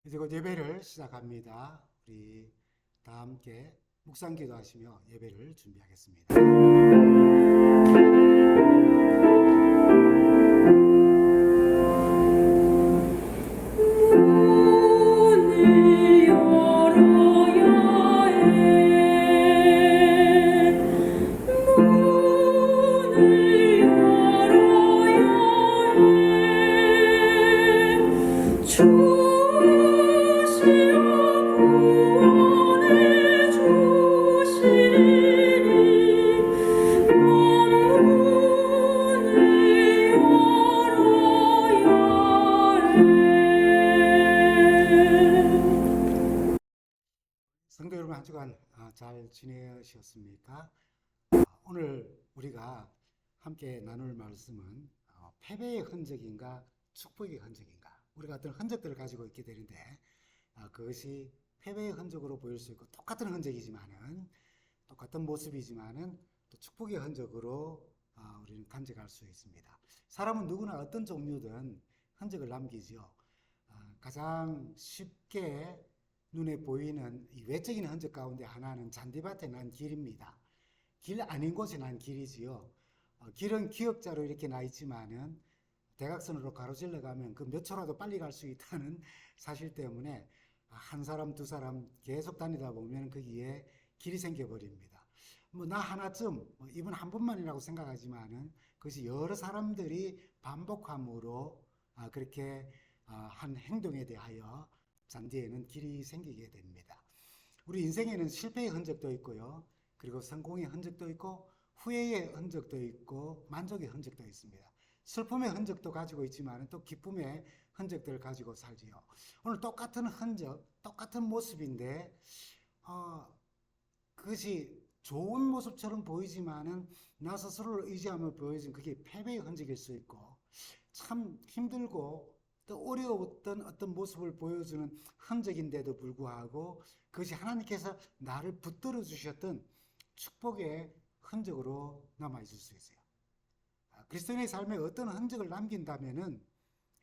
이제 곧 예배를 시작합니다. 우리 다 함께 묵상기도 하시며 예배를 준비하겠습니다. 성도 여러분, 한 주간 잘 지내셨습니까? 오늘 우리가 함께 나눌 말씀은 패배의 흔적인가 축복의 흔적인가, 우리가 어떤 흔적들을 가지고 있게 되는데 그것이 패배의 흔적으로 보일 수 있고 똑같은 흔적이지만은 똑같은 모습이지만은 또 축복의 흔적으로 우리는 간직할 수 있습니다. 사람은 누구나 어떤 종류든 흔적을 남기지요. 가장 쉽게 눈에 보이는 이 외적인 흔적 가운데 하나는 잔디밭에 난 길입니다. 길 아닌 곳에 난 길이지요. 길은 기역자로 이렇게 나 있지만은 대각선으로 가로질러 가면 그 몇 초라도 빨리 갈 수 있다는 사실 때문에 한 사람, 두 사람 계속 다니다 보면 거기에 길이 생겨버립니다. 뭐 나 하나쯤, 이분 한 분만이라고 생각하지만은 그것이 여러 사람들이 반복함으로 그렇게 한 행동에 대하여 잔디에는 길이 생기게 됩니다. 우리 인생에는 실패의 흔적도 있고요. 그리고 성공의 흔적도 있고 후회의 흔적도 있고 만족의 흔적도 있습니다. 슬픔의 흔적도 가지고 있지만 또 기쁨의 흔적들을 가지고 살지요. 오늘 똑같은 흔적, 똑같은 모습인데 그것이 좋은 모습처럼 보이지만은 나 스스로를 의지하며 보여진 그게 패배의 흔적일 수 있고 참 힘들고 또 어려웠던 어떤 모습을 보여주는 흔적인데도 불구하고 그것이 하나님께서 나를 붙들어 주셨던 축복의 흔적으로 남아있을 수 있어요. 그리스도인의 삶에 어떤 흔적을 남긴다면은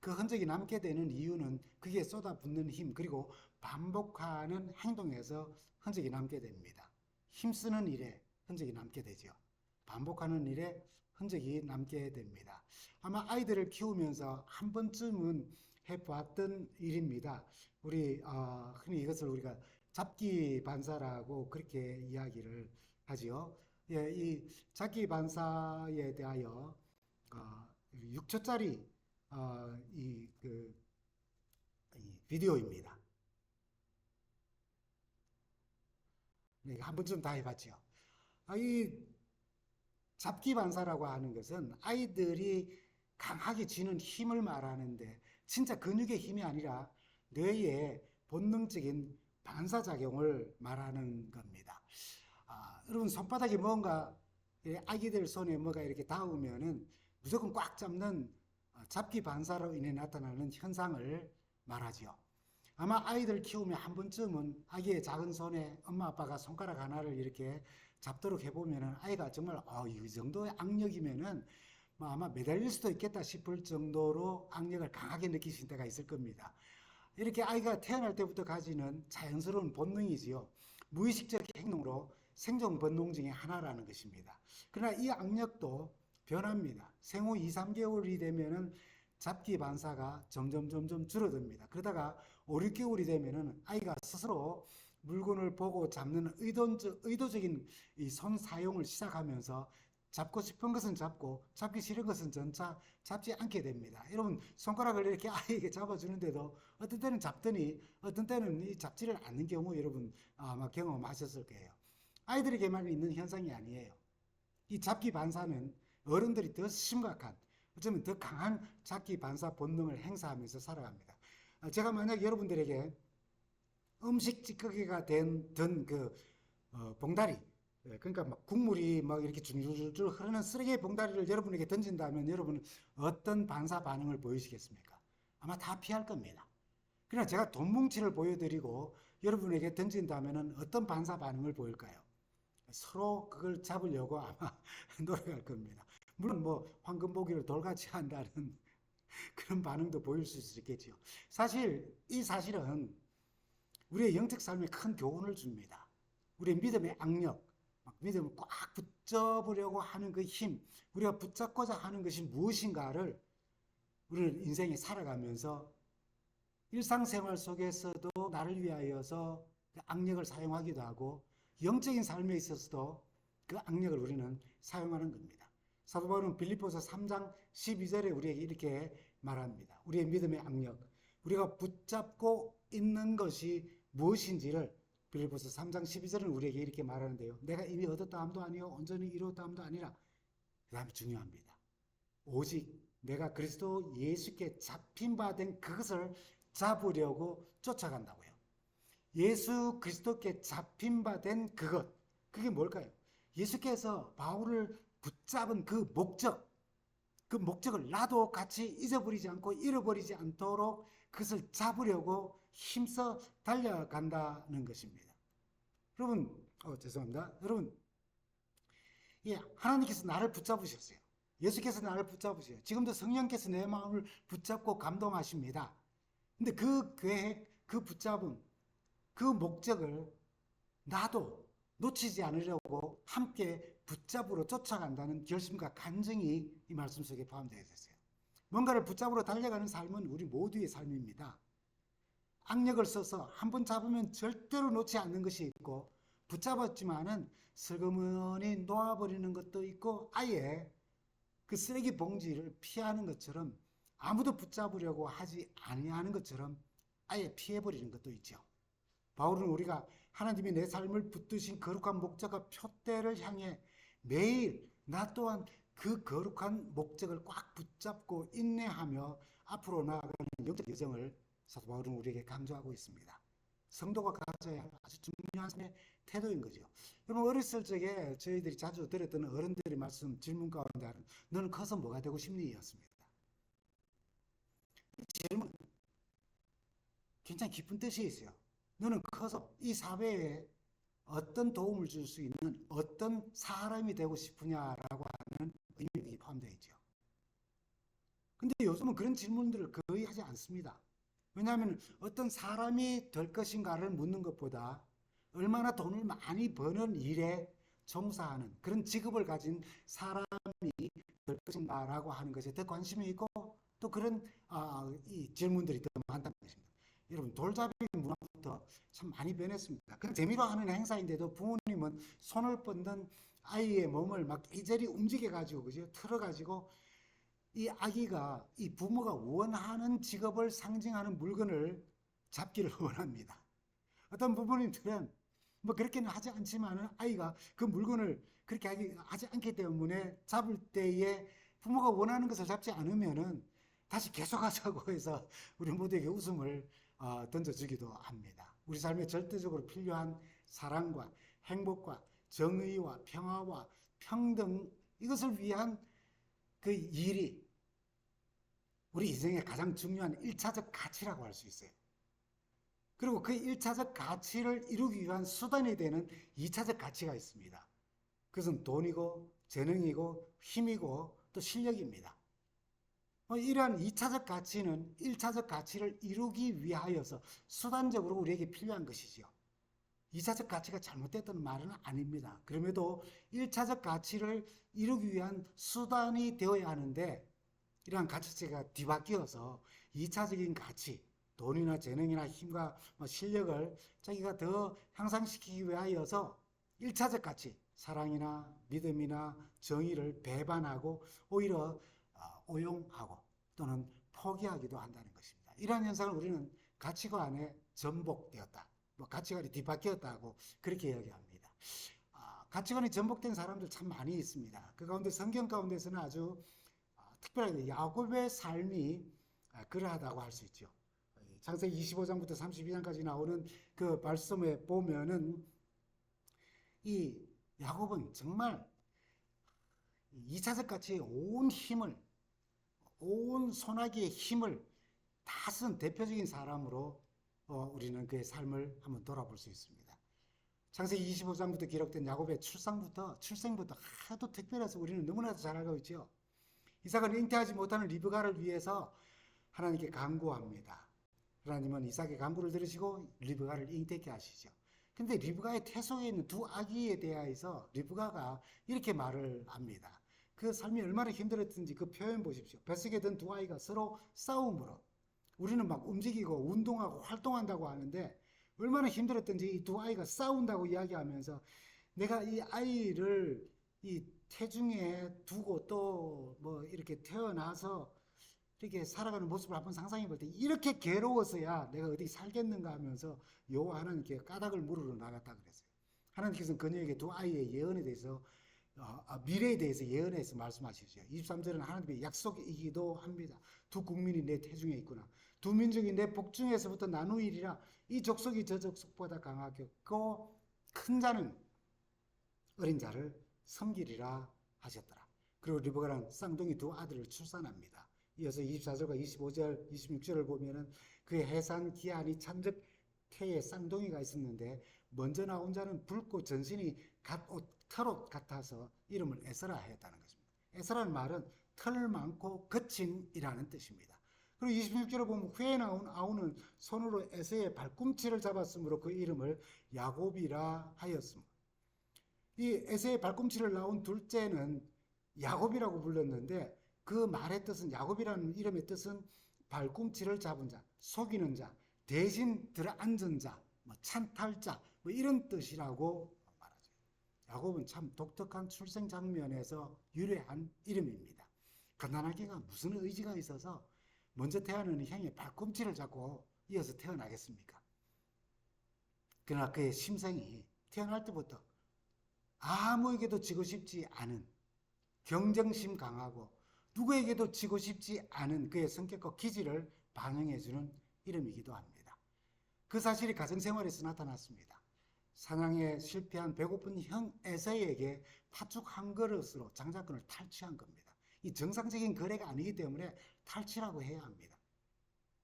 그 흔적이 남게 되는 이유는 그게 쏟아붓는 힘 그리고 반복하는 행동에서 흔적이 남게 됩니다. 힘쓰는 일에 흔적이 남게 되죠. 반복하는 일에 흔적이 남게 됩니다. 아마 아이들을 키우면서 한 번쯤은 해봤던 일입니다. 우리 흔히 이것을 우리가 잡기 반사라고 그렇게 이야기를 하지요. 예, 이 잡기 반사에 대하여 6초짜리 이 비디오입니다. 네, 한 번쯤 다 해봤죠. 이 잡기 반사라고 하는 것은 아이들이 강하게 쥐는 힘을 말하는데 진짜 근육의 힘이 아니라 뇌의 본능적인 반사작용을 말하는 겁니다. 여러분 손바닥에 뭔가 아기들 손에 뭐가 이렇게 닿으면은 무조건 꽉 잡는 잡기 반사로 인해 나타나는 현상을 말하지요. 아마 아이들 키우면 한 번쯤은 아기의 작은 손에 엄마 아빠가 손가락 하나를 이렇게 잡도록 해보면은 아이가 정말 이 정도의 악력이면은 뭐 아마 매달릴 수도 있겠다 싶을 정도로 악력을 강하게 느끼실 때가 있을 겁니다. 이렇게 아이가 태어날 때부터 가지는 자연스러운 본능이지요. 무의식적 행동으로 생존 본능 중에 하나라는 것입니다. 그러나 이 악력도 변합니다. 생후 2, 3개월이 되면은 잡기 반사가 점점 줄어듭니다. 그러다가 5, 6개월이 되면은 아이가 스스로 물건을 보고 잡는 의도적인 이 손 사용을 시작하면서 잡고 싶은 것은 잡고 잡기 싫은 것은 전차 잡지 않게 됩니다. 여러분 손가락을 이렇게 아이에게 잡아주는데도 어떤 때는 잡더니 어떤 때는 잡지를 않는 경우 여러분 아마 경험하셨을 거예요. 아이들에게만 있는 현상이 아니에요. 이 잡기 반사는 어른들이 더 심각한 어쩌면 더 강한 잡기 반사 본능을 행사하면서 살아갑니다. 제가 만약 여러분들에게 음식 찌꺼기가 된그 봉다리 그러니까 막 국물이 막 이렇게 줄줄줄 흐르는 쓰레기 봉다리를 여러분에게 던진다면 여러분은 어떤 반사 반응을 보이시겠습니까? 아마 다 피할 겁니다. 그러나 제가 돈 뭉치를 보여드리고 여러분에게 던진다면 어떤 반사 반응을 보일까요? 서로 그걸 잡으려고 아마 노력할 겁니다. 물론 뭐 황금보기를 돌같이 한다는 그런 반응도 보일 수 있겠지요. 사실 이 사실은 우리의 영적 삶에 큰 교훈을 줍니다. 우리의 믿음의 악력, 믿음을 꽉 붙잡으려고 하는 그 힘, 우리가 붙잡고자 하는 것이 무엇인가를 우리는 인생에 살아가면서 일상생활 속에서도 나를 위하여서 그 악력을 사용하기도 하고 영적인 삶에 있어서도 그 악력을 우리는 사용하는 겁니다. 사도 바울은 빌립보서 3장 12절에 우리에게 이렇게 말합니다. 우리의 믿음의 악력, 우리가 붙잡고 있는 것이 무엇인지를 빌립보서 3장 12절은 우리에게 이렇게 말하는데요. 내가 이미 얻었다 함도 아니요 온전히 이루었다 함도 아니라. 그 다음에 중요합니다. 오직 내가 그리스도 예수께 잡힌 바 된 그것을 잡으려고 쫓아간다고요. 예수 그리스도께 잡힌 바 된 그것, 그게 뭘까요? 예수께서 바울을 붙잡은 그 목적을 나도 같이 잊어버리지 않고 잃어버리지 않도록 그것을 잡으려고 힘써 달려간다는 것입니다. 여러분, 죄송합니다. 여러분, 예, 하나님께서 나를 붙잡으셨어요. 예수께서 나를 붙잡으세요. 지금도 성령께서 내 마음을 붙잡고 감동하십니다. 근데 그 계획, 그 붙잡음, 그 목적을 나도 놓치지 않으려고 함께 붙잡으러 쫓아간다는 결심과 간증이 이 말씀 속에 포함되어 있어요. 뭔가를 붙잡으러 달려가는 삶은 우리 모두의 삶입니다. 악력을 써서 한번 잡으면 절대로 놓지 않는 것이 있고, 붙잡았지만은 슬그머니 놓아버리는 것도 있고, 아예 그 쓰레기 봉지를 피하는 것처럼, 아무도 붙잡으려고 하지 아니하는 것처럼 아예 피해버리는 것도 있죠. 바울은 우리가 하나님이 내 삶을 붙드신 거룩한 목적과 표대를 향해 매일 나 또한 그 거룩한 목적을 꽉 붙잡고 인내하며 앞으로 나아가는 영적 여정을 사도 바울은 우리에게 강조하고 있습니다. 성도가 가져야 할 아주 중요한 삶의 태도인 거죠. 여러분, 어렸을 적에 저희들이 자주 들었던 어른들의 말씀, 질문 가운데 하나는 너는 커서 뭐가 되고 싶니? 였습니다. 질문, 굉장히 깊은 뜻이 있어요. 너는 커서 이 사회에 어떤 도움을 줄 수 있는 어떤 사람이 되고 싶으냐라고 하는 의미가 포함되어 있죠. 근데 요즘은 그런 질문들을 거의 하지 않습니다. 왜냐하면 어떤 사람이 될 것인가를 묻는 것보다 얼마나 돈을 많이 버는 일에 종사하는 그런 직업을 가진 사람이 될 것인가라고 하는 것에 더 관심이 있고, 또 그런 이 질문들이 더 많다는 것입니다. 여러분, 돌잡이 문화부터 참 많이 변했습니다. 그냥 재미로 하는 행사인데도 부모님은 손을 뻗는 아이의 몸을 막 이리저리 움직여가지고, 그죠? 틀어가지고 이 아기가 이 부모가 원하는 직업을 상징하는 물건을 잡기를 원합니다. 어떤 부모님들은 뭐 그렇게는 하지 않지만 아이가 그 물건을 그렇게 하지 않기 때문에 잡을 때에 부모가 원하는 것을 잡지 않으면은 다시 계속하자고 해서 우리 모두에게 웃음을 던져주기도 합니다. 우리 삶에 절대적으로 필요한 사랑과 행복과 정의와 평화와 평등, 이것을 위한 그 일이 우리 인생의 가장 중요한 1차적 가치라고 할 수 있어요. 그리고 그 1차적 가치를 이루기 위한 수단이 되는 2차적 가치가 있습니다. 그것은 돈이고 재능이고 힘이고 또 실력입니다. 이러한 2차적 가치는 1차적 가치를 이루기 위하여서 수단적으로 우리에게 필요한 것이죠. 2차적 가치가 잘못됐다는 말은 아닙니다. 그럼에도 1차적 가치를 이루기 위한 수단이 되어야 하는데, 이러한 가치체가 뒤바뀌어서 2차적인 가치, 돈이나 재능이나 힘과 실력을 자기가 더 향상시키기 위하여서 1차적 가치, 사랑이나 믿음이나 정의를 배반하고 오히려 오용하고 또는 포기하기도 한다는 것입니다. 이러한 현상을 우리는 가치관에 전복되었다, 가치관이 뒤바뀌었다고 그렇게 이야기합니다. 가치관이 전복된 사람들 참 많이 있습니다. 그 가운데 성경 가운데서는 아주 특별하게 야곱의 삶이 그러하다고 할 수 있죠. 창세기 25장부터 32장까지 나오는 그 말씀에 보면은 이 야곱은 정말 2차적 가치의 온 힘을, 온 소나기의 힘을 다 쓴 대표적인 사람으로 우리는 그의 삶을 한번 돌아볼 수 있습니다. 창세기 25장부터 기록된 야곱의 출생부터 하도 특별해서 우리는 너무나도 잘 알고 있죠. 이삭은 잉태하지 못하는 리브가를 위해서 하나님께 간구합니다. 하나님은 이삭의 간구를 들으시고 리브가를 잉태케 하시죠. 근데 리브가의 태속에 있는 두 아기에 대하여서 리브가가 이렇게 말을 합니다. 그 삶이 얼마나 힘들었든지 그 표현 보십시오. 뱃속에 든 두 아이가 서로 싸움으로, 우리는 막 움직이고 운동하고 활동한다고 하는데 얼마나 힘들었든지 이 두 아이가 싸운다고 이야기하면서 내가 이 아이를 이 태중에 두고 또 뭐 이렇게 태어나서 이렇게 살아가는 모습을 한번 상상해 볼 때 이렇게 괴로워서야 내가 어디 살겠는가 하면서 여호와 하나님께 까닭을 물으러 나갔다 그랬어요. 하나님께서는 그녀에게 두 아이의 예언에 대해서 미래에 대해서 예언해서 말씀하시죠. 23절은 하나님의 약속이기도 합니다. 두 국민이 내 태중에 있구나. 두 민족이 내 복중에서부터 나누이리라. 이 족속이 저 족속보다 강하겠고 큰 자는 어린 자를 섬기리라 하셨더라. 그리고 리브가는 쌍둥이 두 아들을 출산합니다. 이어서 24절과 25절, 26절을 보면은 그의 해산 기한이 찬즉 태에 쌍둥이가 있었는데 먼저 나온 자는 붉고 전신이 털옷 같아서 이름을 에스라 하였다는 것입니다. 에스라는 말은 털 많고 거친이라는 뜻입니다. 그리고 26절을 보면 후에 나온 아우는 손으로 에서의 발꿈치를 잡았으므로 그 이름을 야곱이라 하였습니다. 이 에서의 발꿈치를 나온 둘째는 야곱이라고 불렀는데 그 말의 뜻은, 야곱이라는 이름의 뜻은 발꿈치를 잡은 자, 속이는 자, 대신 들어앉은 자, 찬탈자 뭐 이런 뜻이라고 말하죠. 야곱은 참 독특한 출생 장면에서 유래한 이름입니다. 가난하게가 무슨 의지가 있어서 먼저 태어나는 형의 발꿈치를 잡고 이어서 태어나겠습니까? 그러나 그의 심성이 태어날 때부터 아무에게도 지고 싶지 않은, 경쟁심 강하고 누구에게도 지고 싶지 않은 그의 성격과 기질을 반영해주는 이름이기도 합니다. 그 사실이 가정생활에서 나타났습니다. 사냥에 실패한 배고픈 형 에서에게 팥죽 한 그릇으로 장자권을 탈취한 겁니다. 이 정상적인 거래가 아니기 때문에 탈취라고 해야 합니다.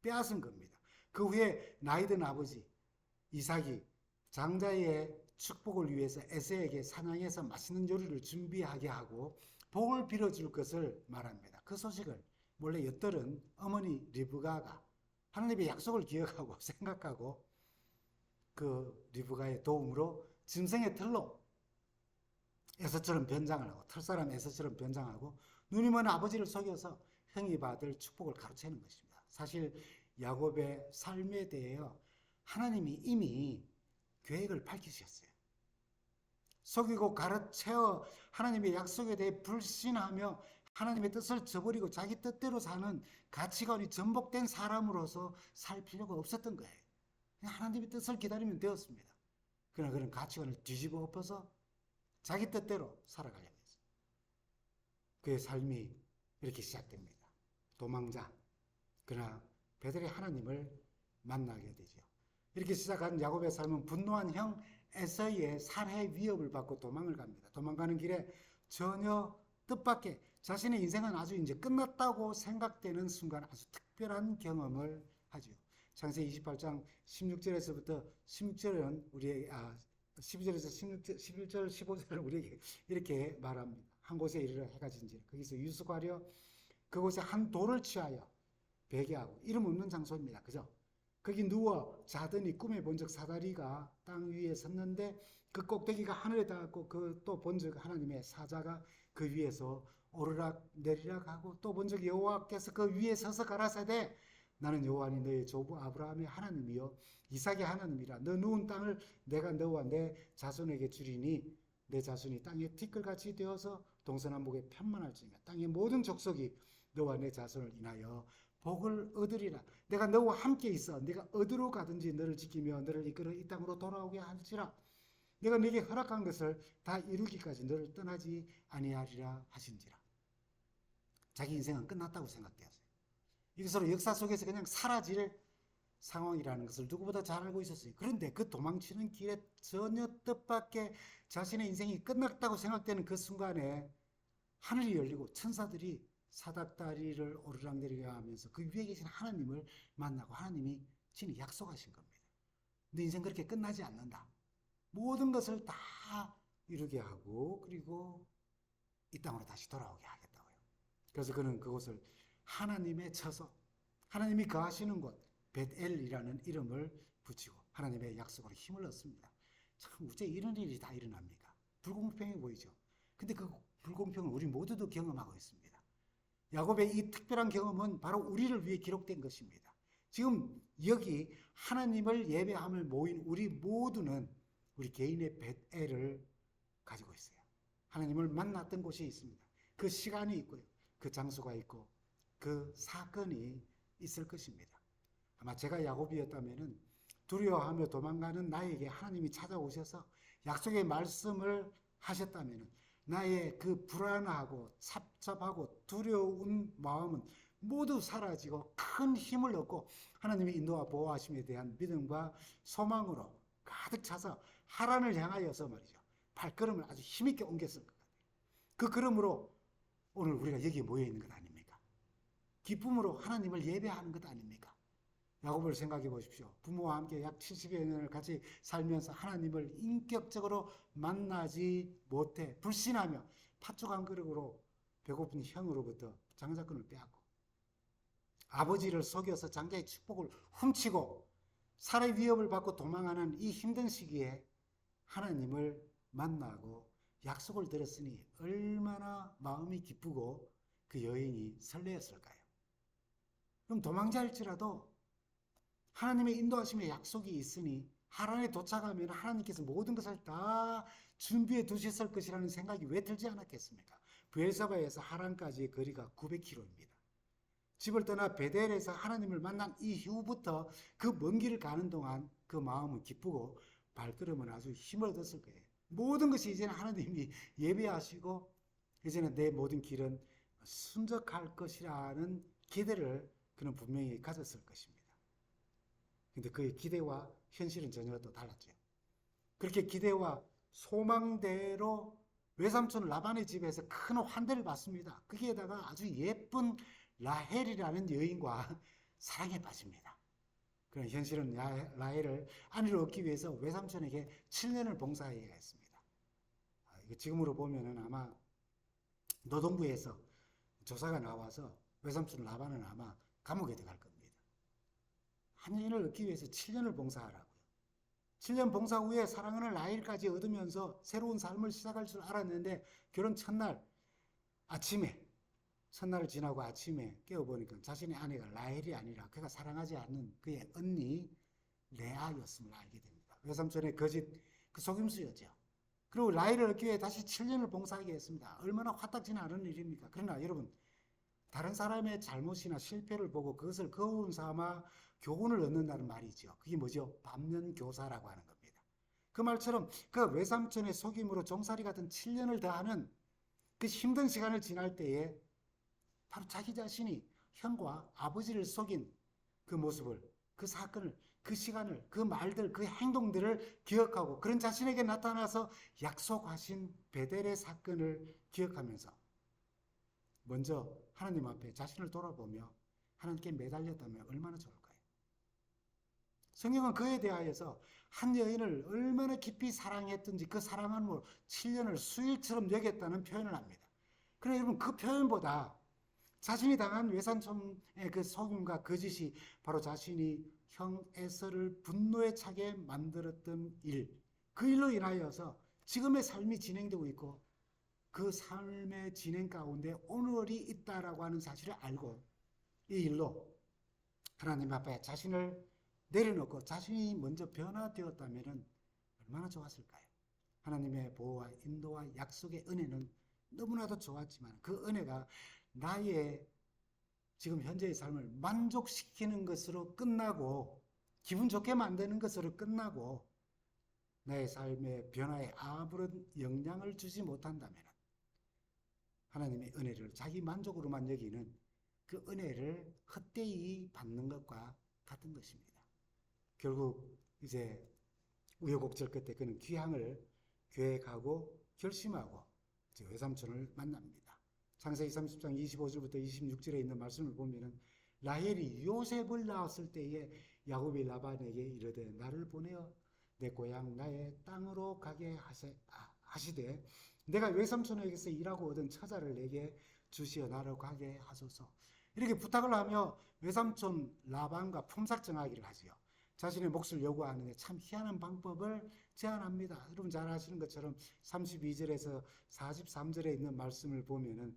빼앗은 겁니다. 그 후에 나이든 아버지 이삭이 장자의 축복을 위해서 에서에게 사냥해서 맛있는 요리를 준비하게 하고 복을 빌어줄 것을 말합니다. 그 소식을 몰래 엿들은 어머니 리브가가 하나님의 약속을 기억하고 생각하고 그 리브가의 도움으로 짐승의 털로 에서처럼 변장을 하고, 털사람 에서처럼 변장하고 눈이 먼 아버지를 속여서 형이 받을 축복을 가로채는 것입니다. 사실 야곱의 삶에 대하여 하나님이 이미 계획을 밝히셨어요. 속이고 가로채어 하나님의 약속에 대해 불신하며 하나님의 뜻을 저버리고 자기 뜻대로 사는 가치관이 전복된 사람으로서 살 필요가 없었던 거예요. 하나님의 뜻을 기다리면 되었습니다. 그러나 그런 가치관을 뒤집어 엎어서 자기 뜻대로 살아가려고 했어요. 그의 삶이 이렇게 시작됩니다. 도망자. 그러나 베델의 하나님을 만나게 되죠. 이렇게 시작한 야곱의 삶은 분노한 형 에서의 살해 위협을 받고 도망을 갑니다. 도망가는 길에 전혀 뜻밖의 자신의 인생은 아주 이제 끝났다고 생각되는 순간 아주 특별한 경험을 하죠. 창세기 28장 16절에서부터 16절은 우리에게 12절에서 16절, 11절, 15절을 우리에게 이렇게 말합니다. 한 곳에 이르러 해가 진지라 거기서 유숙하려 그곳에 한 돌을 취하여 베개하고 이름 없는 장소입니다. 그죠? 거기 누워 자더니 꿈에 본적 사다리가 땅 위에 섰는데 그 꼭대기가 하늘에 닿았고 그 또 본적 하나님의 사자가 그 위에서 오르락 내리락 하고 또 본적 여호와께서 그 위에 서서 가라사대 나는 여호와니 너의 조부 아브라함의 하나님이요 이삭의 하나님이라. 너 누운 땅을 내가 너와 내 자손에게 주리니 내 자손이 땅의 티끌같이 되어서 동서남북에 편만할지며 땅의 모든 족속이 너와 내 자손을 인하여 복을 얻으리라. 내가 너와 함께 있어 내가 어디로 가든지 너를 지키며 너를 이끌어 이 땅으로 돌아오게 할지라. 내가 네게 허락한 것을 다 이루기까지 너를 떠나지 아니하리라 하신지라. 자기 인생은 끝났다고 생각되었어요. 이것으로 역사 속에서 그냥 사라질 상황이라는 것을 누구보다 잘 알고 있었어요. 그런데 그 도망치는 길에 전혀 뜻밖의 자신의 인생이 끝났다고 생각되는 그 순간에 하늘이 열리고 천사들이 사닥다리를 오르락내리게 하면서 그 위에 계신 하나님을 만나고 하나님이 진히 약속하신 겁니다. 내 인생 그렇게 끝나지 않는다. 모든 것을 다 이루게 하고 그리고 이 땅으로 다시 돌아오게 하겠다고요. 그래서 그는 그곳을 하나님의 처소, 하나님이 거하시는 곳 벳엘이라는 이름을 붙이고 하나님의 약속으로 힘을 얻습니다. 참 어째 이런 일이 다 일어납니까? 불공평해 보이죠. 근데 그 불공평을 우리 모두도 경험하고 있습니다. 야곱의 이 특별한 경험은 바로 우리를 위해 기록된 것입니다. 지금 여기 하나님을 예배함을 모인 우리 모두는 우리 개인의 벳엘을 가지고 있어요. 하나님을 만났던 곳이 있습니다. 그 시간이 있고요. 그 장소가 있고 그 사건이 있을 것입니다. 아마 제가 야곱이었다면 두려워하며 도망가는 나에게 하나님이 찾아오셔서 약속의 말씀을 하셨다면 나의 그 불안하고 삽잡하고 두려운 마음은 모두 사라지고 큰 힘을 얻고 하나님의 인도와 보호하심에 대한 믿음과 소망으로 가득 차서 하란을 향하여서 말이죠. 발걸음을 아주 힘있게 옮겼을 것 같아요. 그 걸음으로 오늘 우리가 여기에 모여 있는 것 아닙니까? 기쁨으로 하나님을 예배하는 것 아닙니까? 야곱을 생각해 보십시오. 부모와 함께 약 70여 년을 같이 살면서 하나님을 인격적으로 만나지 못해 불신하며 팥죽 한 그릇으로 배고픈 형으로부터 장자권을 빼앗고 아버지를 속여서 장자의 축복을 훔치고 살해 위협을 받고 도망하는 이 힘든 시기에 하나님을 만나고 약속을 들었으니 얼마나 마음이 기쁘고 그 여인이 설레었을까요? 그럼 도망자일지라도 하나님의 인도하심의 약속이 있으니 하란에 도착하면 하나님께서 모든 것을 다 준비해 두셨을 것이라는 생각이 왜 들지 않았겠습니까? 브엘사바에서 하란까지의 거리가 900km입니다. 집을 떠나 베델에서 하나님을 만난 이후부터 그 먼 길을 가는 동안 그 마음은 기쁘고 발걸음은 아주 힘을 얻었을 거예요. 모든 것이 이제는 하나님이 예배하시고 이제는 내 모든 길은 순적할 것이라는 기대를 그는 분명히 가졌을 것입니다. 근데 그의 기대와 현실은 전혀 또 달랐죠. 그렇게 기대와 소망대로 외삼촌 라반의 집에서 큰 환대를 받습니다. 거기에다가 아주 예쁜 라헬이라는 여인과 사랑에 빠집니다. 그런 현실은 라헬을 아내로 얻기 위해서 외삼촌에게 7년을 봉사해야 했습니다. 지금으로 보면은 아마 노동부에서 조사가 나와서 외삼촌 라반은 아마 감옥에 들어갈 겁니다. 한 여인을 얻기 위해서 7년을 봉사하라고요. 7년 봉사 후에 사랑하는 라헬까지 얻으면서 새로운 삶을 시작할 줄 알았는데 결혼 첫날 아침에 첫날을 지나고 아침에 깨어보니까 자신의 아내가 라헬이 아니라 그가 사랑하지 않는 그의 언니 레아였음을 알게 됩니다. 외삼촌의 거짓 그 속임수였죠. 그리고 라헬을 얻기 위해 다시 7년을 봉사하게 했습니다. 얼마나 화딱지는 않은 일입니까? 그러나 여러분 다른 사람의 잘못이나 실패를 보고 그것을 거울 삼아 교훈을 얻는다는 말이죠. 그게 뭐죠? 반면교사라고 하는 겁니다. 그 말처럼 그 외삼촌의 속임으로 종살이 같은 7년을 더하는 그 힘든 시간을 지날 때에 바로 자기 자신이 형과 아버지를 속인 그 모습을, 그 사건을, 그 시간을, 그 말들, 그 행동들을 기억하고 그런 자신에게 나타나서 약속하신 베델의 사건을 기억하면서 먼저 하나님 앞에 자신을 돌아보며 하나님께 매달렸다면 얼마나 좋을까요? 성경은 그에 대하여서 한 여인을 얼마나 깊이 사랑했든지 그 사랑함으로 7년을 수일처럼 여겼다는 표현을 합니다. 그러나 여러분 그 표현보다 자신이 당한 외삼촌의 그 속임과 거짓이 바로 자신이 형 에서를 분노에 차게 만들었던 일, 그 일로 인하여서 지금의 삶이 진행되고 있고 그 삶의 진행 가운데 오늘이 있다라고 하는 사실을 알고 이 일로 하나님 앞에 자신을 내려놓고 자신이 먼저 변화되었다면 얼마나 좋았을까요? 하나님의 보호와 인도와 약속의 은혜는 너무나도 좋았지만 그 은혜가 나의 지금 현재의 삶을 만족시키는 것으로 끝나고 기분 좋게 만드는 것으로 끝나고 나의 삶의 변화에 아무런 영향을 주지 못한다면 하나님의 은혜를 자기 만족으로만 여기는 그 은혜를 헛되이 받는 것과 같은 것입니다. 결국 이제 우여곡절 끝에 그는 귀향을 계획하고 결심하고 외삼촌을 만납니다. 창세기 30장 25절부터 26절에 있는 말씀을 보면은 라헬이 요셉을 낳았을 때에 야곱이 라반에게 이르되 나를 보내어 내 고향 나의 땅으로 가게 하시되 내가 외삼촌에게서 일하고 얻은 처자를 내게 주시어 나로 가게 하소서. 이렇게 부탁을 하며 외삼촌 라반과 품삯 정하기를 하지요. 자신의 몫을 요구하는데 참 희한한 방법을 제안합니다. 여러분 잘 아시는 것처럼 32절에서 43절에 있는 말씀을 보면은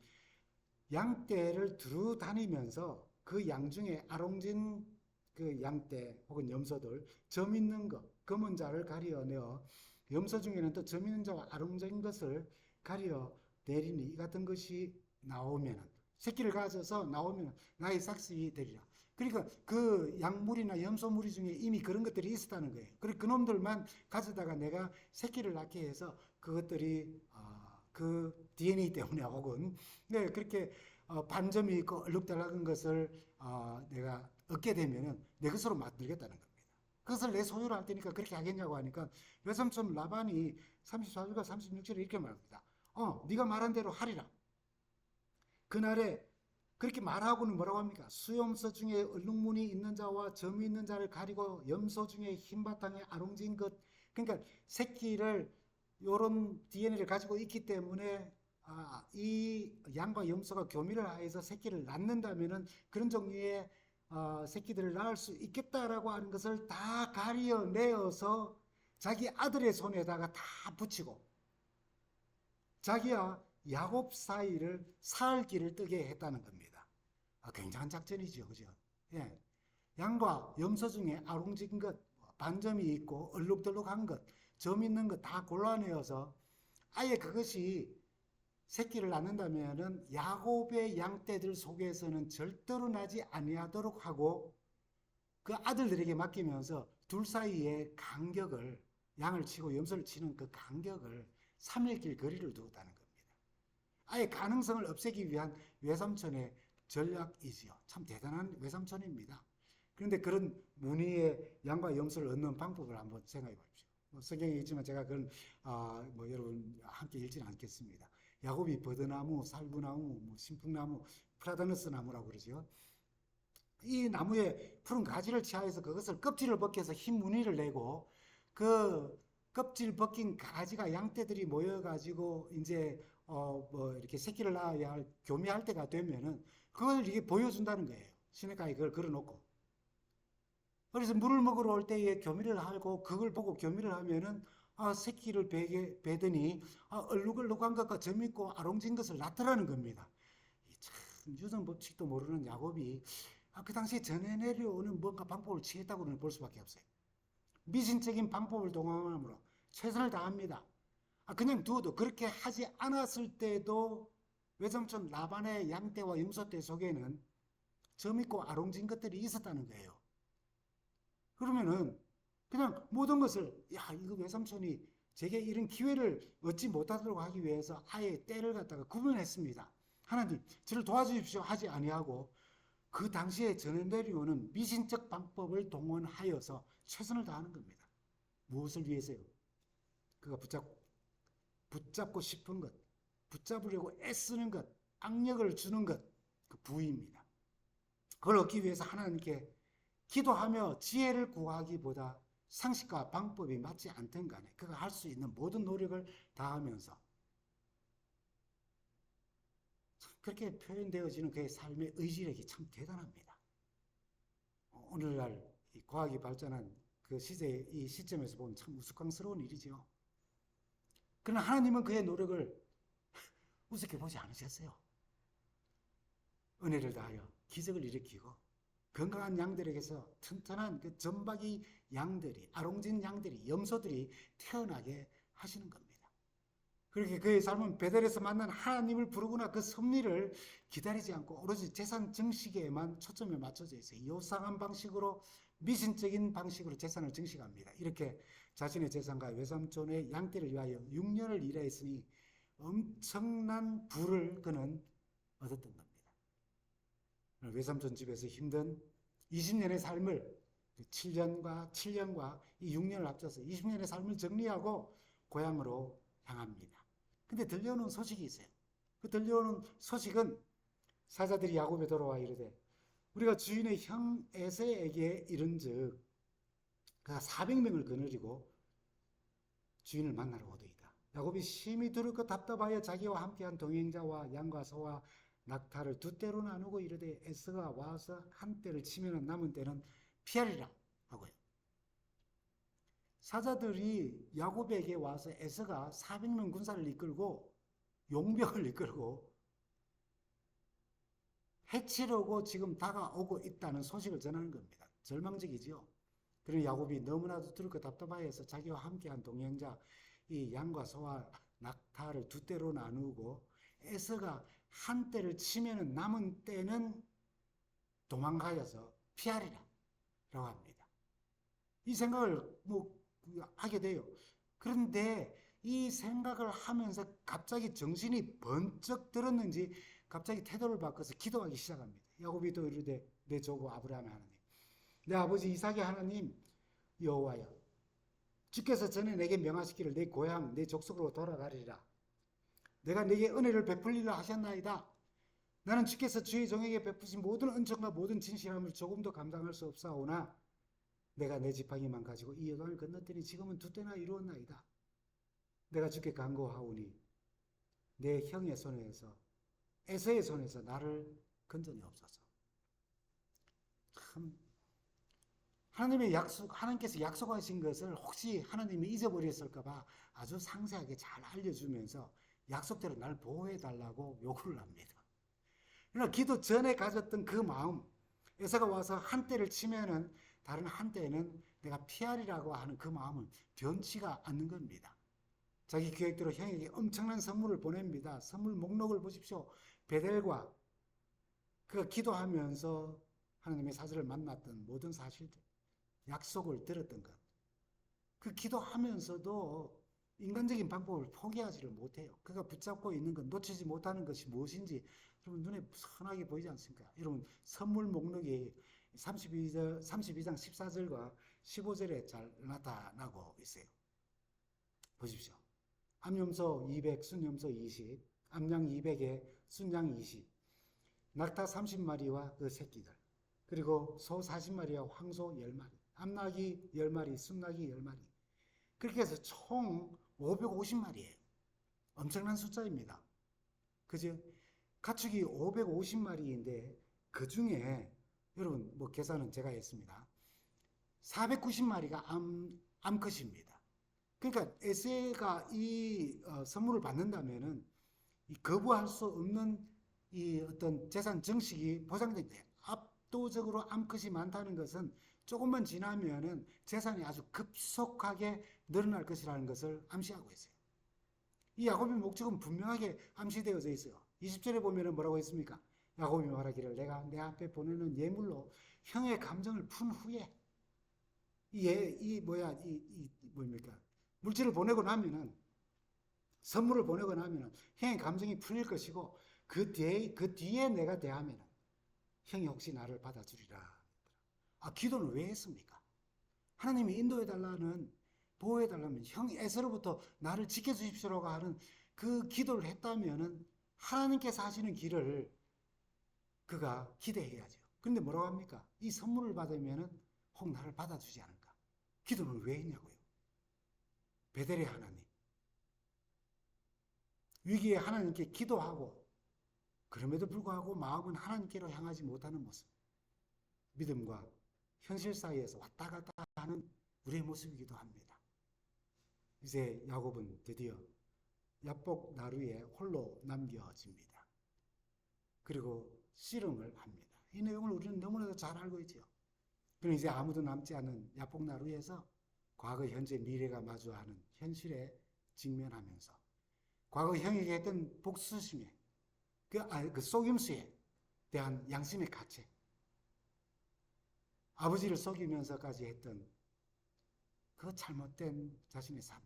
양떼를 두루 다니면서 그 양 중에 아롱진 그 양떼 혹은 염소들 점 있는 것, 검은 자를 가려내어 염소 중에는 또 점 있는 자와 아롱진 것을 가려 내리니 이 같은 것이 나오면 새끼를 가져서 나오면 나의 삭식이 되리라. 그러니까 그 양물이나 염소무리 중에 이미 그런 것들이 있었다는 거예요. 그리고 그놈들만 가져다가 내가 새끼를 낳게 해서 그것들이 그 DNA 때문에 혹은 네, 그렇게 반점이 있고 얼룩덜룩한 것을 내가 얻게 되면은 내 것으로 만들겠다는 겁니다. 그것을 내 소유로 할 테니까 그렇게 하겠냐고 하니까 외삼촌 라반이 34절과 36절에 이렇게 말합니다. 네가 말한 대로 하리라. 그날에 그렇게 말하고는 뭐라고 합니까? 수염소 중에 얼룩무늬 있는 자와 점이 있는 자를 가리고 염소 중에 흰바탕에 아롱진 것, 그러니까 새끼를 요런 DNA를 가지고 있기 때문에 이 양과 염소가 교미를 하여서 새끼를 낳는다면은 그런 종류의 새끼들을 낳을 수 있겠다라고 하는 것을 다 가려내어서 자기 아들의 손에다가 다 붙이고 자기와 야곱 사이를 살 길을 뜨게 했다는 겁니다. 굉장한 작전이죠, 그죠? 예. 양과 염소 중에 아롱진 것, 반점이 있고 얼룩덜룩한 것, 점 있는 것 다 골라내어서 아예 그것이 새끼를 낳는다면은 야곱의 양떼들 속에서는 절대로 나지 아니하도록 하고 그 아들들에게 맡기면서 둘 사이의 간격을 양을 치고 염소를 치는 그 간격을 3일길 거리를 두었다는 겁니다. 아예 가능성을 없애기 위한 외삼촌의 전략이지요. 참 대단한 외삼촌입니다. 그런데 그런 무늬의 양과 염소를 얻는 방법을 한번 생각해 보십시오. 성경에 있지만 제가 그건 여러분 함께 읽지는 않겠습니다. 야곱이 버드나무, 살구나무, 신풍나무, 프라다너스 나무라고 그러죠. 이 나무에 푸른 가지를 취하여서 그것을 껍질을 벗겨서 흰 무늬를 내고 그 껍질 벗긴 가지가 양떼들이 모여가지고 이제 이렇게 새끼를 낳아야 할 교미할 때가 되면은 그걸 이게 보여준다는 거예요. 시냇가에 그걸 걸어놓고. 그래서 물을 먹으러 올 때에 교미를 하고 그걸 보고 교미를 하면은 새끼를 베더니 얼룩얼룩한 것과 점 있고 아롱진 것을 낳더라는 겁니다. 참 유전 법칙도 모르는 야곱이 그 당시에 전해 내려오는 뭔가 방법을 취했다고는 볼 수밖에 없어요. 미신적인 방법을 동원함으로 최선을 다합니다. 그냥 두어도 그렇게 하지 않았을 때도 외삼촌 라반의 양떼와 염소떼 속에는 점 있고 아롱진 것들이 있었다는 거예요. 그러면은 그냥 모든 것을 이거 외삼촌이 제게 이런 기회를 얻지 못하도록 하기 위해서 아예 때를 갖다가 구분했습니다. 하나님 저를 도와주십시오 하지 아니하고 그 당시에 전해 내려오는 미신적 방법을 동원하여서 최선을 다하는 겁니다. 무엇을 위해서요? 그가 붙잡고 싶은 것, 붙잡으려고 애쓰는 것, 악력을 주는 것, 그 부위입니다. 그걸 얻기 위해서 하나님께 기도하며 지혜를 구하기보다 상식과 방법이 맞지 않든 간에 그가 할 수 있는 모든 노력을 다하면서 그렇게 표현되어지는 그의 삶의 의지력이 참 대단합니다. 오늘날 과학이 발전한 그 시대, 이 시점에서 보면 참 우스꽝스러운 일이죠. 그러나 하나님은 그의 노력을 우습게 보지 않으셨어요. 은혜를 다하여 기적을 일으키고 건강한 양들에게서 튼튼한 그 점박이 양들이, 아롱진 양들이, 염소들이 태어나게 하시는 겁니다. 그렇게 그의 삶은 베델에서 만난 하나님을 부르거나 그 섭리를 기다리지 않고 오로지 재산 증식에만 초점이 맞춰져 있어요. 요상한 방식으로, 미신적인 방식으로 재산을 증식합니다. 이렇게 자신의 재산과 외삼촌의 양떼를 위하여 6년을 일하였으니 엄청난 부를 그는 얻었던 겁니다. 외삼촌 집에서 힘든 20년의 삶을 7년과 이 6년을 합쳐서 20년의 삶을 정리하고 고향으로 향합니다. 근데 들려오는 소식이 있어요. 그 들려오는 소식은 사자들이 야곱에 돌아와 이르되 우리가 주인의 형 에세에게 이른즉 그가 400명을 거느리고 주인을 만나러 오더이다. 야곱이 심히 두렵고 답답하여 자기와 함께한 동행자와 양과 소와 낙타를 두 떼로 나누고 이르되 에서가 와서 한 떼를 치면 남은 떼는 피하리라 하고요. 사자들이 야곱에게 와서 에서가 400명 군사를 이끌고 용병을 이끌고 해치려고 지금 다가오고 있다는 소식을 전하는 겁니다. 절망적이지요. 그리고 야곱이 너무나도 두렵고 답답하여서 자기와 함께한 동행자 이 양과 소와 낙타를 두 떼로 나누고 에서가 한 떼를 치면 남은 떼는 도망가여서 피하리라 라고 합니다. 이 생각을 하게 돼요. 그런데 이 생각을 하면서 갑자기 정신이 번쩍 들었는지 갑자기 태도를 바꿔서 기도하기 시작합니다. 야곱이 또 이르되 내 조부 아브라함의 하나님, 내 아버지 이삭의 하나님 여호와여, 주께서 전에 내게 명하시기를 내 고향 내 족속으로 돌아가리라. 내가 내게 은혜를 베풀리라 하셨나이다. 나는 주께서 주의 종에게 베푸신 모든 은총과 모든 진실함을 조금도 감당할 수 없사오나 내가 내 지팡이만 가지고 이 요단을 건넜더니 지금은 두 때나 이루었나이다. 내가 주께 간구하오니 내 형의 손에서 에서의 손에서 나를 건져내옵소서. 참 하나님께서 약속하신 것을 혹시 하나님이 잊어버렸을까봐 아주 상세하게 잘 알려주면서 약속대로 날 보호해달라고 요구를 합니다. 그러나 기도 전에 가졌던 그 마음, 에서가 와서 한 때를 치면은 다른 한 때는 내가 피하리라고 하는 그 마음은 변치가 않는 겁니다. 자기 계획대로 형에게 엄청난 선물을 보냅니다. 선물 목록을 보십시오. 베델과 그가 기도하면서 하나님의 사자를 만났던 모든 사실들, 약속을 들었던 것. 그 기도하면서도 인간적인 방법을 포기하지를 못해요. 그가 붙잡고 있는 것, 놓치지 못하는 것이 무엇인지 여러분 눈에 선하게 보이지 않습니까? 여러분 선물 목록이 32장 14절과 15절에 잘 나타나고 있어요. 보십시오. 암염소 200, 순염소 20, 암양 200에 순양 20, 낙타 30마리와 그 새끼들, 그리고 소 40마리와 황소 10마리, 암낙이 10마리, 순낙이 10마리. 그렇게 해서 총 550마리예요. 엄청난 숫자입니다. 그죠? 가축이 550마리인데 그 중에 여러분 계산은 제가 했습니다. 490마리가 암컷입니다. 그러니까 에세가 이 선물을 받는다면은 이 거부할 수 없는 이 어떤 재산 증식이 보장됩니다. 압도적으로 암컷이 많다는 것은 조금만 지나면은 재산이 아주 급속하게 늘어날 것이라는 것을 암시하고 있어요. 이 야곱의 목적은 분명하게 암시되어져 있어요. 20절에 보면은 뭐라고 했습니까? 야곱이 말하기를 내가 내 앞에 보내는 예물로 형의 감정을 푼 후에 뭡니까? 물질을 보내고 나면은 선물을 보내고 나면은 형의 감정이 풀릴 것이고 그 뒤에 내가 대하면은 형이 혹시 나를 받아주리라. 기도는 왜 했습니까? 하나님이 인도해달라는 보호해달라면 형 에서로부터 나를 지켜주십시오라고 하는 그 기도를 했다면은 하나님께서 하시는 길을 그가 기대해야죠. 그런데 뭐라고 합니까? 이 선물을 받으면은 혹 나를 받아주지 않을까? 기도는 왜 했냐고요? 베델의 하나님. 위기에 하나님께 기도하고 그럼에도 불구하고 마음은 하나님께로 향하지 못하는 모습. 믿음과 현실 사이에서 왔다 갔다 하는 우리의 모습이기도 합니다. 이제 야곱은 드디어 야복 나루에 홀로 남겨집니다. 그리고 씨름을 합니다. 이 내용을 우리는 너무나도 잘 알고 있죠. 그럼 이제 아무도 남지 않은 야복 나루에서 과거, 현재, 미래가 마주하는 현실에 직면하면서 과거 형에게 했던 복수심에 그 속임수에 대한 양심의 가책, 아버지를 속이면서까지 했던 그 잘못된 자신의 삶,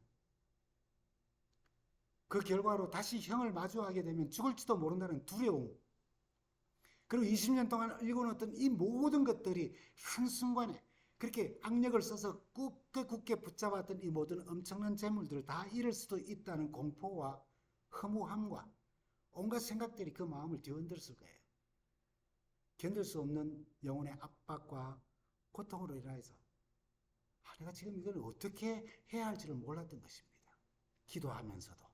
그 결과로 다시 형을 마주하게 되면 죽을지도 모른다는 두려움, 그리고 20년 동안 읽어놓았던 이 모든 것들이 한순간에 그렇게 악력을 써서 굳게 붙잡았던 이 모든 엄청난 재물들을 다 잃을 수도 있다는 공포와 허무함과 온갖 생각들이 그 마음을 뒤흔들었을 거예요. 견딜 수 없는 영혼의 압박과 고통으로 인해서 내가 지금 이걸 어떻게 해야 할지를 몰랐던 것입니다. 기도하면서도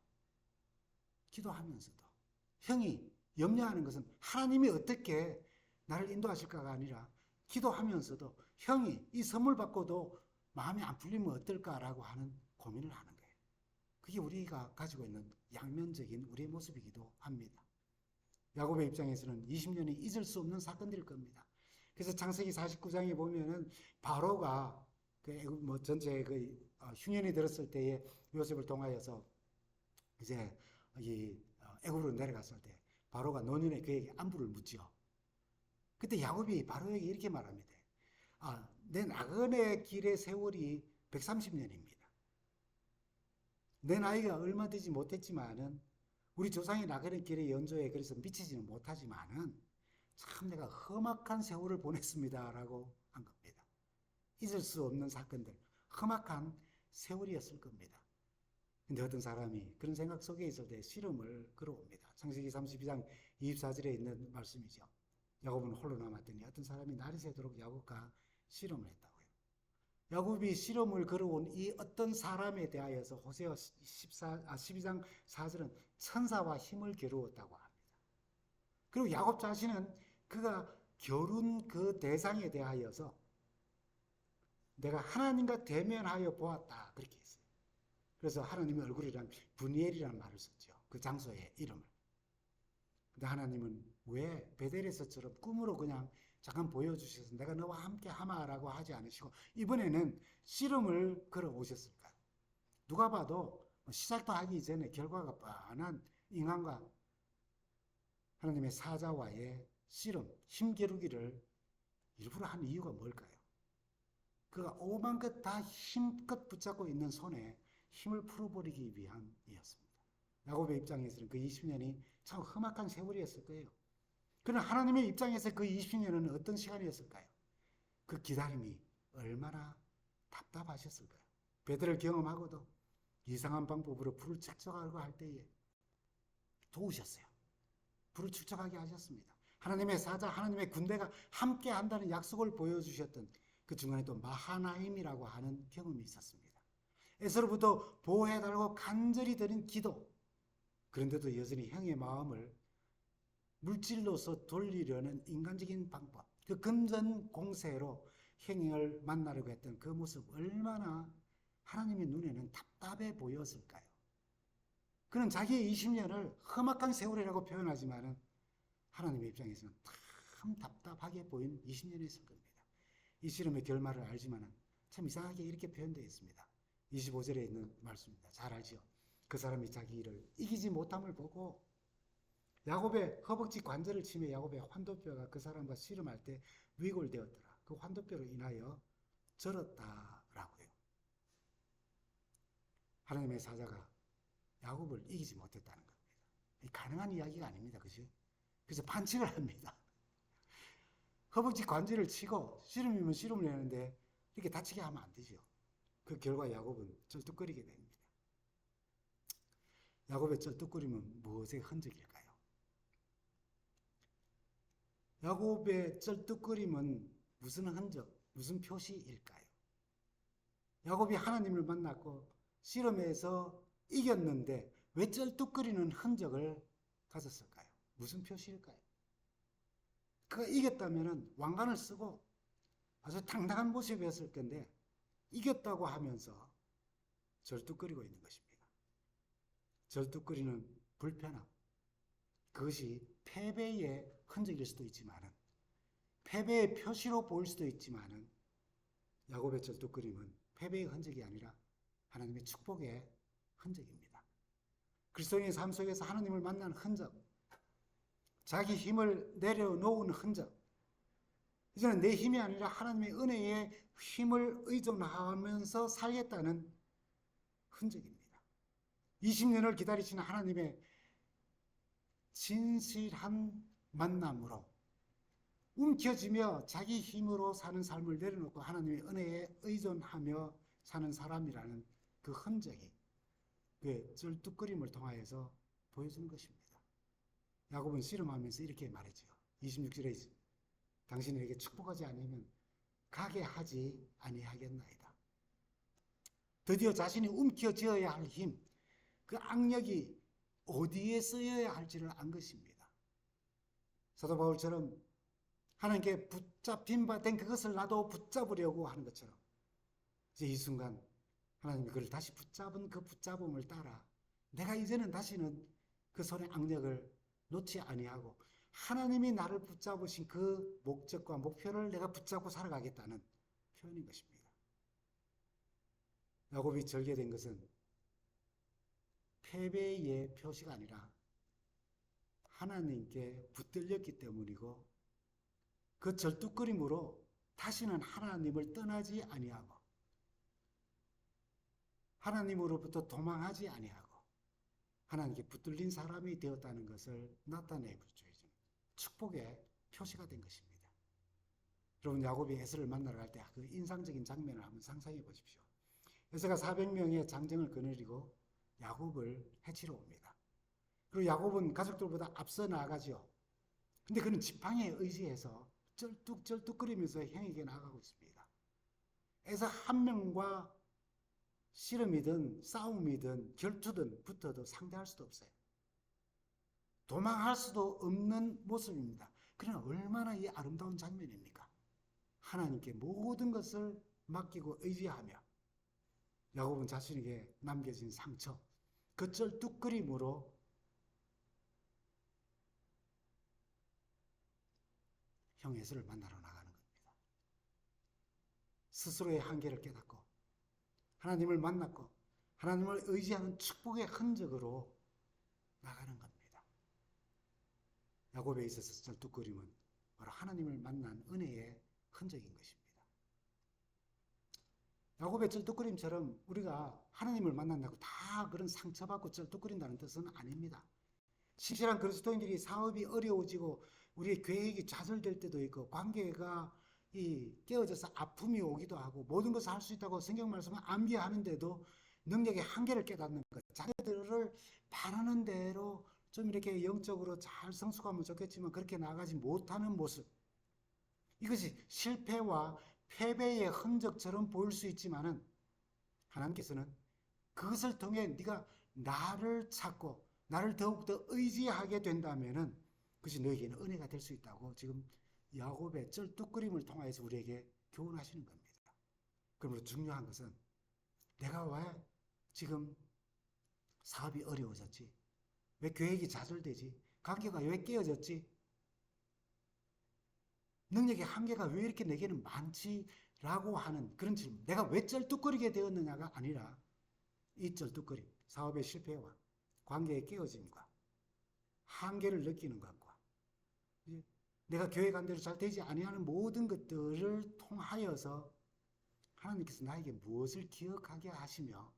형이 염려하는 것은 하나님이 어떻게 나를 인도하실까가 아니라 기도하면서도 형이 이 선물 받고도 마음이 안 풀리면 어떨까라고 하는 고민을 하는 거예요. 그게 우리가 가지고 있는 양면적인 우리의 모습이기도 합니다. 야곱의 입장에서는 20년이 잊을 수 없는 사건들일 겁니다. 그래서 창세기 49장에 보면은 바로가 전체 흉년이 들었을 때에 요셉을 통하여서 이제 이 애굽으로 내려갔을 때 바로가 노년에 그에게 안부를 묻죠. 그때 야곱이 바로에게 이렇게 말합니다. 내 나그네 길의 세월이 130년입니다. 내 나이가 얼마 되지 못했지만은 우리 조상의 나그네 길의 연조에 그래서 미치지는 못하지만은 참 내가 험악한 세월을 보냈습니다라고 한 겁니다. 잊을 수 없는 사건들, 험악한 세월이었을 겁니다. 근데 어떤 사람이 그런 생각 속에 있을 때 씨름을 걸어옵니다. 창세기 32장 24절에 있는 말씀이죠. 야곱은 홀로 남았더니 어떤 사람이 날이 새도록 야곱과 씨름을 했다고요. 야곱이 씨름을 걸어온 이 어떤 사람에 대하여서 호세아 12장 4절은 천사와 힘을 겨루었다고 합니다. 그리고 야곱 자신은 그가 겨룬 그 대상에 대하여서 내가 하나님과 대면하여 보았다 그렇게 했어요. 그래서 하나님의 얼굴이란 분이엘이라는 말을 썼죠. 그 장소의 이름을. 근데 하나님은 왜 베델에서처럼 꿈으로 그냥 잠깐 보여주셔서 내가 너와 함께 하마라고 하지 않으시고 이번에는 씨름을 걸어 오셨을까요? 누가 봐도 시작도 하기 전에 결과가 뻔한 인간과 하나님의 사자와의 씨름, 힘겨루기를 일부러 한 이유가 뭘까요? 그가 오만 것 다 힘껏 붙잡고 있는 손에 힘을 풀어버리기 위함이었습니다. 야곱의 입장에서는 그 20년이 참 험악한 세월이었을 거예요. 그러나 하나님의 입장에서 그 20년은 어떤 시간이었을까요? 그 기다림이 얼마나 답답하셨을까요? 베드를 경험하고도 이상한 방법으로 불을 축적하려고 할 때에 도우셨어요. 불을 축적하게 하셨습니다. 하나님의 사자, 하나님의 군대가 함께 한다는 약속을 보여주셨던 그 중간에 또 마하나임이라고 하는 경험이 있었습니다. 에서로부터 보호해달라고 간절히 드린 기도. 그런데도 여전히 형의 마음을 물질로서 돌리려는 인간적인 방법, 그 금전 공세로 형을 만나려고 했던 그 모습 얼마나 하나님의 눈에는 답답해 보였을까요? 그는 자기의 20년을 험악한 세월이라고 표현하지만은 하나님의 입장에서는 참 답답하게 보인 20년이었을 겁니다. 이 씨름의 결말을 알지만은 참 이상하게 이렇게 표현되어 있습니다. 25절에 있는 말씀입니다. 잘 알지요? 그 사람이 자기 일을 이기지 못함을 보고 야곱의 허벅지 관절을 치며 야곱의 환도뼈가 그 사람과 씨름할 때 위골되었더라. 그 환도뼈로 인하여 절었다라고요. 하나님의 사자가 야곱을 이기지 못했다는 겁니다. 가능한 이야기가 아닙니다. 그죠? 그래서 반칙을 합니다. 허벅지 관절을 치고 씨름이면 씨름을 내는데 이렇게 다치게 하면 안 되죠. 그 결과 야곱은 쩔뚝거리게 됩니다. 야곱의 쩔뚝거림은 무엇의 흔적일까요? 야곱의 쩔뚝거림은 무슨 흔적, 무슨 표시일까요? 야곱이 하나님을 만났고 씨름에서 이겼는데 왜 쩔뚝거리는 흔적을 가졌을까요? 무슨 표시일까요? 그가 이겼다면 왕관을 쓰고 아주 당당한 모습이었을 건데 이겼다고 하면서 절뚝거리고 있는 것입니다. 절뚝거리는 불편함, 그것이 패배의 흔적일 수도 있지만은 패배의 표시로 보일 수도 있지만은 야곱의 절뚝거림은 패배의 흔적이 아니라 하나님의 축복의 흔적입니다. 그리스도인의 삶 속에서 하나님을 만난 흔적, 자기 힘을 내려놓은 흔적, 이제는 내 힘이 아니라 하나님의 은혜에 힘을 의존하면서 살겠다는 흔적입니다. 20년을 기다리시는 하나님의 진실한 만남으로 움켜쥐며 자기 힘으로 사는 삶을 내려놓고 하나님의 은혜에 의존하며 사는 사람이라는 그 흔적이 그 쩔뚝거림을 통하여서 보여주는 것입니다. 야곱은 씨름하면서 이렇게 말했죠. 26절에 당신에게 축복하지 않으면 가게 하지 아니하겠나이다. 드디어 자신이 움켜쥐어야 할 힘, 그 악력이 어디에 쓰여야 할지를 안 것입니다. 사도 바울처럼 하나님께 붙잡힌 바 된 그것을 나도 붙잡으려고 하는 것처럼 이제 이 순간 하나님이 그를 다시 붙잡은 그 붙잡음을 따라 내가 이제는 다시는 그 손의 악력을 놓지 아니하고 하나님이 나를 붙잡으신 그 목적과 목표를 내가 붙잡고 살아가겠다는 표현인 것입니다. 야곱이 절개된 것은 패배의 표시가 아니라 하나님께 붙들렸기 때문이고 그 절뚝거림으로 다시는 하나님을 떠나지 아니하고 하나님으로부터 도망하지 아니하고 하나님께 붙들린 사람이 되었다는 것을 나타내 주어진 축복의 표시가 된 것입니다. 여러분 야곱이 에서를 만나러 갈 때 그 인상적인 장면을 한번 상상해 보십시오. 에서가 400명의 장정을 거느리고 야곱을 해치러 옵니다. 그리고 야곱은 가족들보다 앞서 나아가지요. 근데 그는 지팡이에 의지해서 쩔뚝쩔뚝거리면서 형에게 나아가고 있습니다. 에서 한 명과 씨름이든 싸움이든 결투든 붙어도 상대할 수도 없어요. 도망할 수도 없는 모습입니다. 그러나 얼마나 이 아름다운 장면입니까? 하나님께 모든 것을 맡기고 의지하며 야곱은 자신에게 남겨진 상처, 그 쩔뚝거림으로 형 에서를 만나러 나가는 겁니다. 스스로의 한계를 깨닫고 하나님을 만났고 하나님을 의지하는 축복의 흔적으로 나가는 겁니다. 야곱에 있어서 쩔뚝거림은 바로 하나님을 만난 은혜의 흔적인 것입니다. 야곱의 쩔뚝거림처럼 우리가 하나님을 만난다고 다 그런 상처받고 쩔뚝거린다는 뜻은 아닙니다. 실실한 그리스도인들이 사업이 어려워지고 우리의 계획이 좌절될 때도 있고 관계가 깨어져서 아픔이 오기도 하고 모든 것을 할 수 있다고 성경 말씀을 암기하는데도 능력의 한계를 깨닫는 것, 자녀들을 바라는 대로 좀 이렇게 영적으로 잘 성숙하면 좋겠지만 그렇게 나아가지 못하는 모습, 이것이 실패와 패배의 흔적처럼 보일 수 있지만은 하나님께서는 그것을 통해 네가 나를 찾고 나를 더욱더 의지하게 된다면은 그것이 너에게는 은혜가 될 수 있다고 지금 야곱의 쩔뚝거림을 통해서 우리에게 교훈하시는 겁니다. 그러므로 중요한 것은 내가 왜 지금 사업이 어려워졌지? 왜 계획이 좌절되지? 관계가 왜 깨어졌지? 능력의 한계가 왜 이렇게 내게는 많지? 라고 하는 그런 질문. 내가 왜 쩔뚝거리게 되었느냐가 아니라 이 쩔뚝거림, 사업의 실패와 관계의 깨어짐과 한계를 느끼는 것과 내가 계획한 대로 잘 되지 아니하는 모든 것들을 통하여서 하나님께서 나에게 무엇을 기억하게 하시며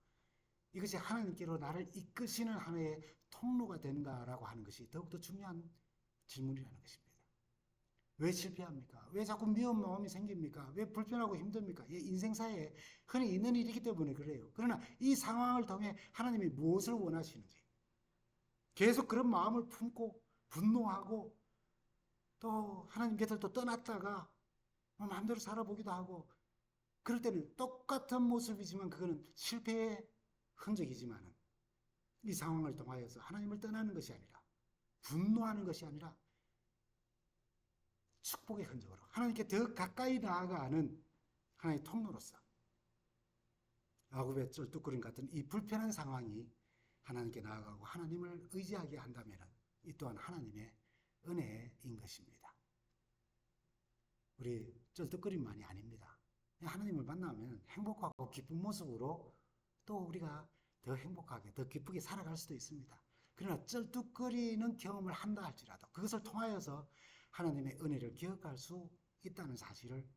이것이 하나님께로 나를 이끄시는 하나의 통로가 되는가라고 하는 것이 더욱더 중요한 질문이라는 것입니다. 왜 실패합니까? 왜 자꾸 미운 마음이 생깁니까? 왜 불편하고 힘듭니까? 인생사에 흔히 있는 일이기 때문에 그래요. 그러나 이 상황을 통해 하나님이 무엇을 원하시는지 계속 그런 마음을 품고 분노하고 또 하나님 곁을 또 떠났다가 마음대로 살아보기도 하고 그럴 때는 똑같은 모습이지만 그거는 실패의 흔적이지만 이 상황을 통하여서 하나님을 떠나는 것이 아니라 분노하는 것이 아니라 축복의 흔적으로 하나님께 더 가까이 나아가는 하나의 통로로서 야곱의 쩔뚝거림 같은 이 불편한 상황이 하나님께 나아가고 하나님을 의지하게 한다면 이 또한 하나님의 은혜인 것입니다. 우리 쩔뚝거림만이 아닙니다. 하나님을 만나면 행복하고 기쁜 모습으로 또 우리가 더 행복하게 더 기쁘게 살아갈 수도 있습니다. 그러나 쩔뚝거리는 경험을 한다 할지라도 그것을 통하여서 하나님의 은혜를 기억할 수 있다는 사실을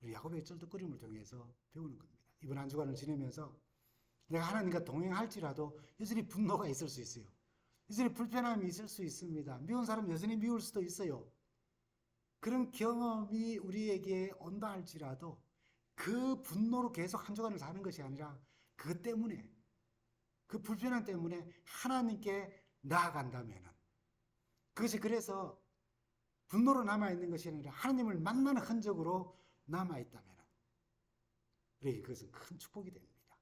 우리 야곱의 쩔뚝거림을 통해서 배우는 겁니다. 이번 한 주간을 지내면서 내가 하나님과 동행할지라도 여전히 분노가 있을 수 있어요. 여전히 불편함이 있을 수 있습니다. 미운 사람 여전히 미울 수도 있어요. 그런 경험이 우리에게 온다 할지라도 그 분노로 계속 한 주간을 사는 것이 아니라 그것 때문에 그 불편함 때문에 하나님께 나아간다면 그것이 그래서 분노로 남아있는 것이 아니라 하나님을 만나는 흔적으로 남아있다면 우리에게 그것은 큰 축복이 됩니다.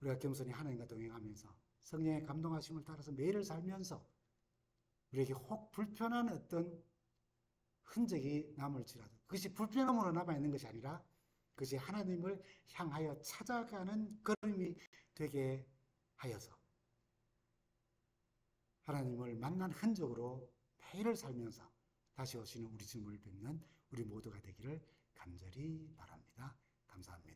우리가 겸손히 하나님과 동행하면서 성령의 감동하심을 따라서 매일을 살면서 우리에게 혹 불편한 어떤 흔적이 남을지라도 그것이 불편함으로 남아있는 것이 아니라 그것이 하나님을 향하여 찾아가는 걸음이 되게 하여서 하나님을 만난 흔적으로 매일을 살면서 다시 오시는 우리 주님을 뵙는 우리 모두가 되기를 간절히 바랍니다. 감사합니다.